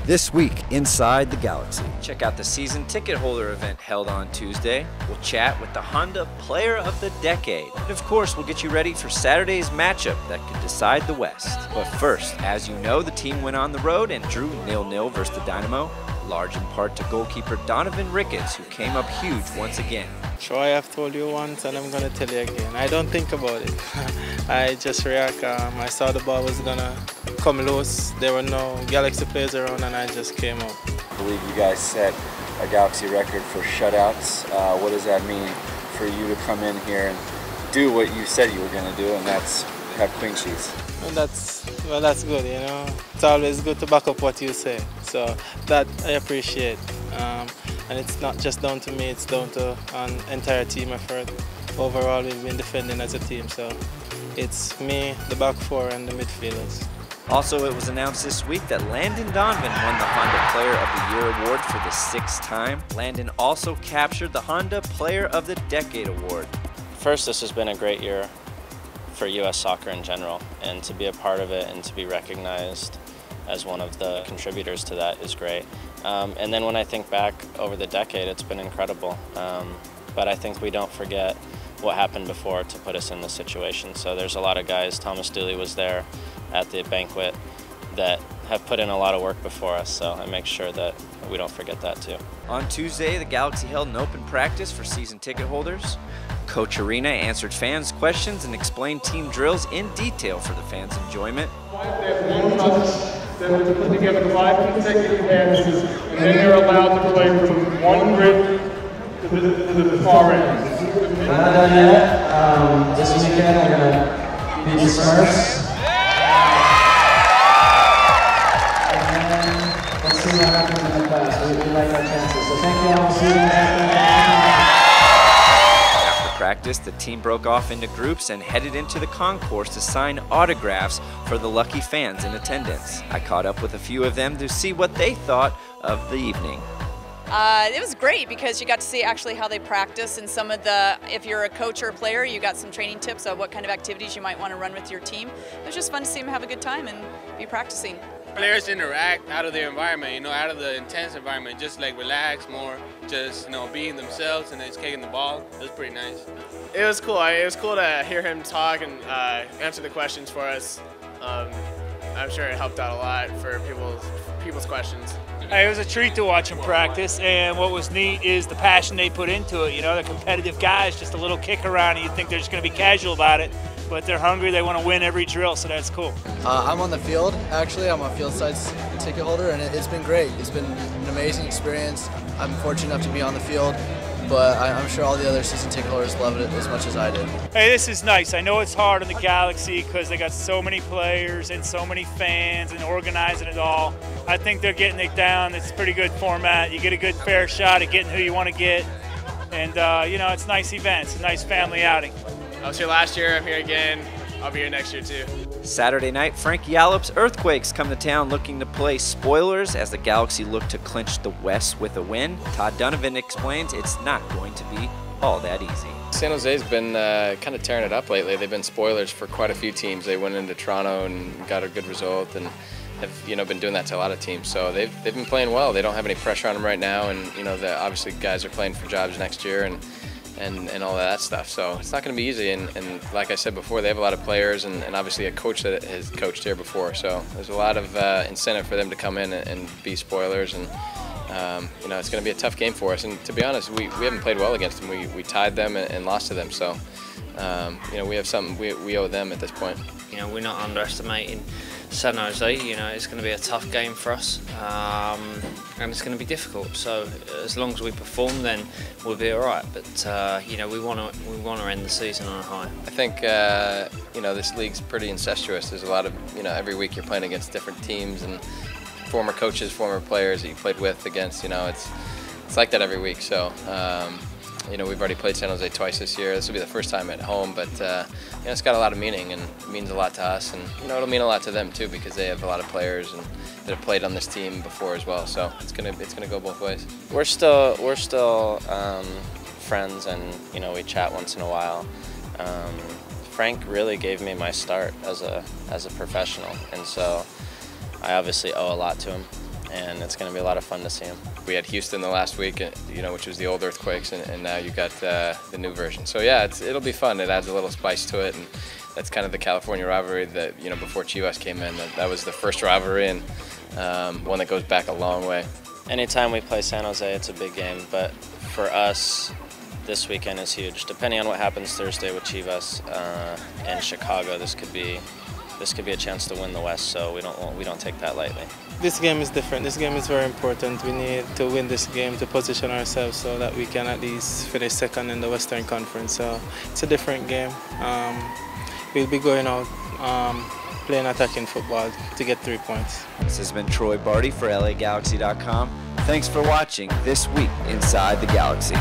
This week, Inside the Galaxy. Check out the season ticket holder event held on Tuesday. We'll chat with the Honda Player of the Decade. And of course, we'll get you ready for Saturday's matchup that could decide the West. But first, as you know, the team went on the road and drew 0-0 versus the Dynamo, large in part to goalkeeper Donovan Ricketts, who came up huge once again. Troy, I've told you once and I'm going to tell you again. I don't think about it. I just react. I saw the ball was going to come loose. There were no Galaxy players around and I just came up. I believe you guys set a Galaxy record for shutouts. What does that mean for you to come in here and do what you said you were going to do, and that's have clean sheets? Well, that's good, you know. It's always good to back up what you say. So that I appreciate. And it's not just down to me, it's down to an entire team effort. Overall, we've been defending as a team, so it's me, the back four, and the midfielders. Also, it was announced this week that Landon Donovan won the Honda Player of the Year award for the 6th time. Landon also captured the Honda Player of the Decade award. First, this has been a great year for U.S. soccer in general, and to be a part of it and to be recognized as one of the contributors to that is great. And then when I think back over the decade, it's been incredible. But I think we don't forget what happened before to put us in this situation. So there's a lot of guys, Thomas Dooley was there at the banquet, that have put in a lot of work before us, so I make sure that we don't forget that too. On Tuesday, the Galaxy held an open practice for season ticket holders. Coach Arena answered fans' questions and explained team drills in detail for the fans' enjoyment. Then to put together 5 consecutive passes, and then they're allowed to play from one grid to the far end. We're not done yet. This weekend we're going to beat the Smurfs. And let's see what happens in the class. We like our chances. So thank you all. See you next Practice, the team broke off into groups and headed into the concourse to sign autographs for the lucky fans in attendance. I caught up with a few of them to see what they thought of the evening. It was great because you got to see actually how they practice, and some of the, if you're a coach or a player, you got some training tips on what kind of activities you might want to run with your team. It was just fun to see them have a good time and be practicing. Players interact out of their environment, you know, out of the intense environment, just like relax more, just, you know, being themselves and just kicking the ball. It was pretty nice. It was cool. It was cool to hear him talk and answer the questions for us. I'm sure it helped out a lot for people's questions. It was a treat to watch them practice, and what was neat is the passion they put into it. You know, they're competitive guys, just a little kick around, and you think they're just going to be casual about it, but they're hungry, they want to win every drill, so that's cool. I'm on the field, actually. I'm a field side ticket holder, and it's been great. It's been an amazing experience. I'm fortunate enough to be on the field, but I'm sure all the other season ticket holders loved it as much as I did. Hey, this is nice. I know it's hard on the Galaxy because they got so many players and so many fans and organizing it all. I think they're getting it down. It's a pretty good format. You get a good fair shot at getting who you want to get. And, you know, it's a nice event. It's a nice family outing. I was here last year. I'm here again. I'll be here next year, too. Saturday night, Frank Yallop's Earthquakes come to town looking to play spoilers as the Galaxy look to clinch the West with a win. Todd Donovan explains it's not going to be all that easy. San Jose's been kind of tearing it up lately. They've been spoilers for quite a few teams. They went into Toronto and got a good result, and have, you know, been doing that to a lot of teams. So they've been playing well. They don't have any pressure on them right now, and you know, obviously guys are playing for jobs next year and all that stuff. So it's not going to be easy, and like I said before, they have a lot of players and obviously a coach that has coached here before. So there's a lot of incentive for them to come in and be spoilers, and you know, it's going to be a tough game for us. And to be honest, we haven't played well against them. We tied them and lost to them. So you know, we have something we owe them at this point. You know, we're not underestimating San Jose. You know, it's going to be a tough game for us, and it's going to be difficult. So as long as we perform, then we'll be all right. But you know, we want to end the season on a high. I think you know, this league's pretty incestuous. There's a lot of, you know, every week you're playing against different teams and former coaches, former players that you played with against. You know, it's like that every week. So you know, we've already played San Jose twice this year. This will be the first time at home, but you know, it's got a lot of meaning and it means a lot to us, and you know, it'll mean a lot to them too because they have a lot of players and that have played on this team before as well. So it's gonna go both ways. We're still friends, and you know, we chat once in a while. Frank really gave me my start as a professional, and so I obviously owe a lot to him. and it's going to be a lot of fun to see them. We had Houston the last week, you know, which was the old earthquakes, and now you got the new version. So yeah, it'll be fun. It adds a little spice to it, and that's kind of the California rivalry that, you know, before Chivas came in, that was the first rivalry, and one that goes back a long way. Anytime we play San Jose, it's a big game, but for us, this weekend is huge. Depending on what happens Thursday with Chivas and Chicago, this could be a chance to win the West. So we don't take that lightly. This game is different. This game is very important. We need to win this game to position ourselves so that we can at least finish second in the Western Conference. So it's a different game. We'll be going out playing attacking football to get 3 points. This has been Troy Barty for LAGalaxy.com. Thanks for watching This Week Inside the Galaxy.